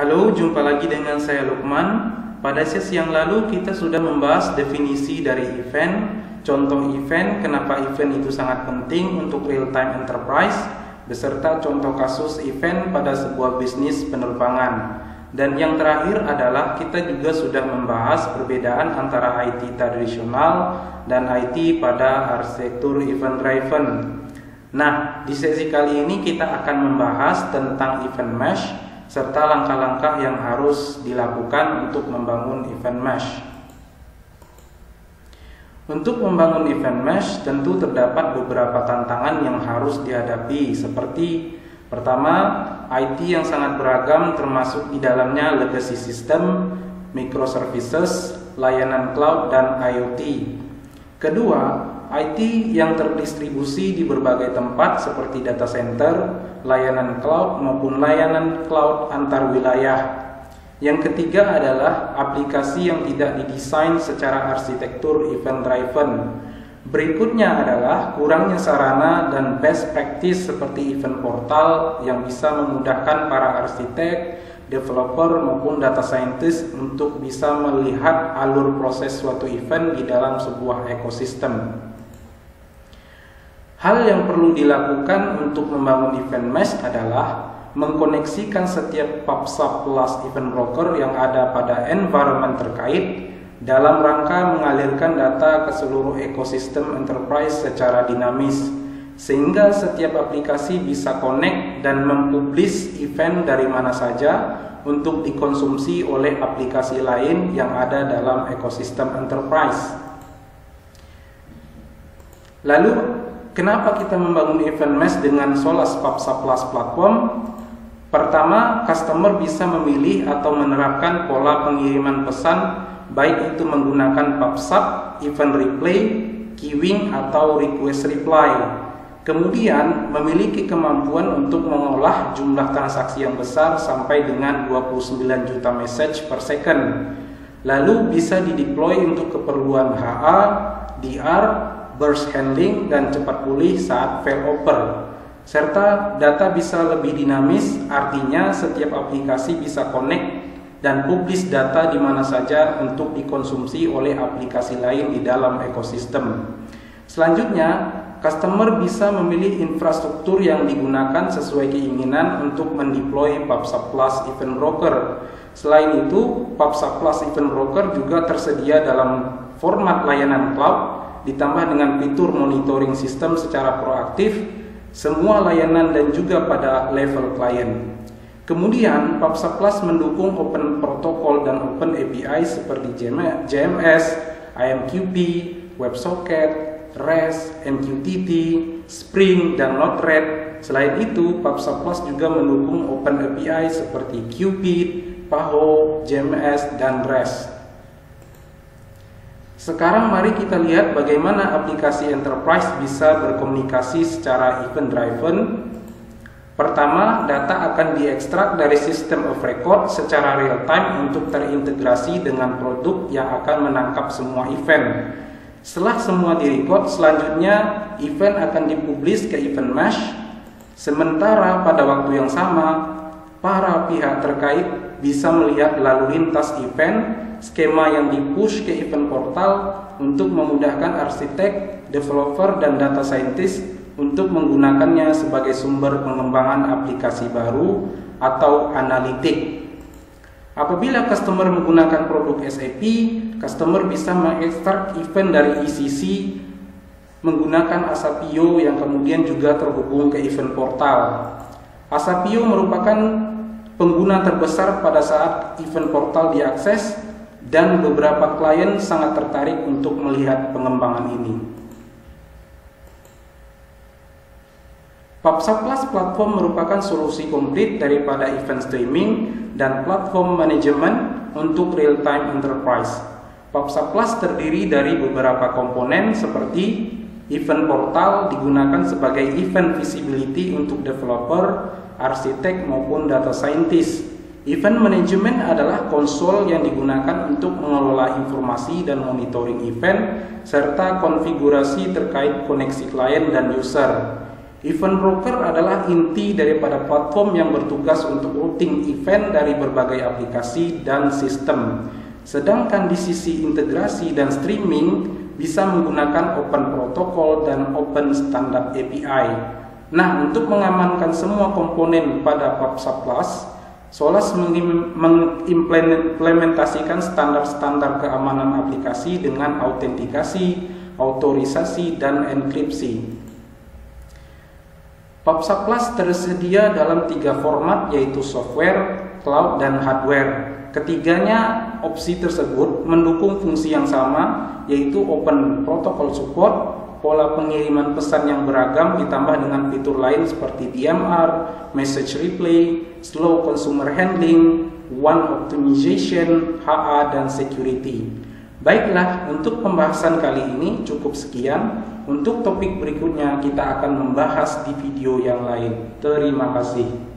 Halo, jumpa lagi dengan saya Lukman. Pada sesi yang lalu kita sudah membahas definisi dari event, contoh event, kenapa event itu sangat penting untuk real-time enterprise, beserta contoh kasus event pada sebuah bisnis penerbangan. Dan yang terakhir adalah kita juga sudah membahas perbedaan antara IT tradisional dan IT pada arsitektur event driven. Nah, di sesi kali ini kita akan membahas tentang event mesh serta langkah-langkah yang harus dilakukan untuk membangun event mesh. Untuk membangun event mesh tentu terdapat beberapa tantangan yang harus dihadapi, seperti pertama, IT yang sangat beragam termasuk di dalamnya legacy system, microservices, layanan cloud, dan IoT. Kedua, IT yang terdistribusi di berbagai tempat seperti data center, layanan cloud maupun layanan cloud antar wilayah. Yang ketiga adalah aplikasi yang tidak didesain secara arsitektur event driven. Berikutnya adalah kurangnya sarana dan best practice seperti event portal yang bisa memudahkan para arsitek, developer maupun data scientist untuk bisa melihat alur proses suatu event di dalam sebuah ekosistem. Hal yang perlu dilakukan untuk membangun event mesh adalah mengkoneksikan setiap PubSub plus event broker yang ada pada environment terkait dalam rangka mengalirkan data ke seluruh ekosistem enterprise secara dinamis, sehingga setiap aplikasi bisa connect dan mempublish event dari mana saja untuk dikonsumsi oleh aplikasi lain yang ada dalam ekosistem enterprise. Lalu, kenapa kita membangun event mesh dengan Solus PubSub Plus platform? Pertama, customer bisa memilih atau menerapkan pola pengiriman pesan, baik itu menggunakan PubSub, event replay, queuing, atau request reply. Kemudian, memiliki kemampuan untuk mengolah jumlah transaksi yang besar sampai dengan 29 juta message per second. Lalu bisa dideploy untuk keperluan HA, DR, burst handling, dan cepat pulih saat failover. Serta data bisa lebih dinamis, artinya setiap aplikasi bisa connect dan publish data di mana saja untuk dikonsumsi oleh aplikasi lain di dalam ekosistem. Selanjutnya, customer bisa memilih infrastruktur yang digunakan sesuai keinginan untuk mendeploy PubSub Plus Event Broker. Selain itu, PubSub Plus Event Broker juga tersedia dalam format layanan cloud, ditambah dengan fitur monitoring sistem secara proaktif, semua layanan dan juga pada level klien. Kemudian, PubSub Plus mendukung open protokol dan open API seperti JMS, IMQP, WebSocket, REST, MQTT, Spring, dan Node-RED. Selain itu, PubSub Plus juga mendukung open API seperti Qpid, PAHO, JMS, dan REST. Sekarang mari kita lihat bagaimana aplikasi enterprise bisa berkomunikasi secara event driven. Pertama, data akan diekstrak dari system of record secara real time untuk terintegrasi dengan produk yang akan menangkap semua event. Setelah semua direcord, selanjutnya event akan dipublish ke event mesh. Sementara pada waktu yang sama, para pihak terkait bisa melihat lalu lintas event, skema yang dipush ke event portal untuk memudahkan arsitek, developer, dan data scientist untuk menggunakannya sebagai sumber pengembangan aplikasi baru atau analitik. Apabila customer menggunakan produk SAP, customer bisa mengekstrak event dari ECC menggunakan Asapio yang kemudian juga terhubung ke event portal. Asapio merupakan pengguna terbesar pada saat event portal diakses, dan beberapa klien sangat tertarik untuk melihat pengembangan ini. PubSub Plus platform merupakan solusi komplit daripada event streaming dan platform manajemen untuk real-time enterprise. PubSub Plus terdiri dari beberapa komponen seperti event portal digunakan sebagai event visibility untuk developer, arsitek, maupun data scientist. Event management adalah konsol yang digunakan untuk mengelola informasi dan monitoring event serta konfigurasi terkait koneksi klien dan user. Event broker adalah inti daripada platform yang bertugas untuk routing event dari berbagai aplikasi dan sistem. Sedangkan di sisi integrasi dan streaming bisa menggunakan open protocol dan open standard API. Nah, untuk mengamankan semua komponen pada PubSub Plus, Solas mengimplementasikan standar-standar keamanan aplikasi dengan autentikasi, autorisasi, dan enkripsi. PubSub Plus tersedia dalam 3 format, yaitu software, cloud, dan hardware. Ketiganya opsi tersebut mendukung fungsi yang sama, yaitu open protocol support, pola pengiriman pesan yang beragam ditambah dengan fitur lain seperti DMR, message replay, slow consumer handling, one optimization, HA, dan security. Baiklah, untuk pembahasan kali ini cukup sekian. Untuk topik berikutnya kita akan membahas di video yang lain. Terima kasih.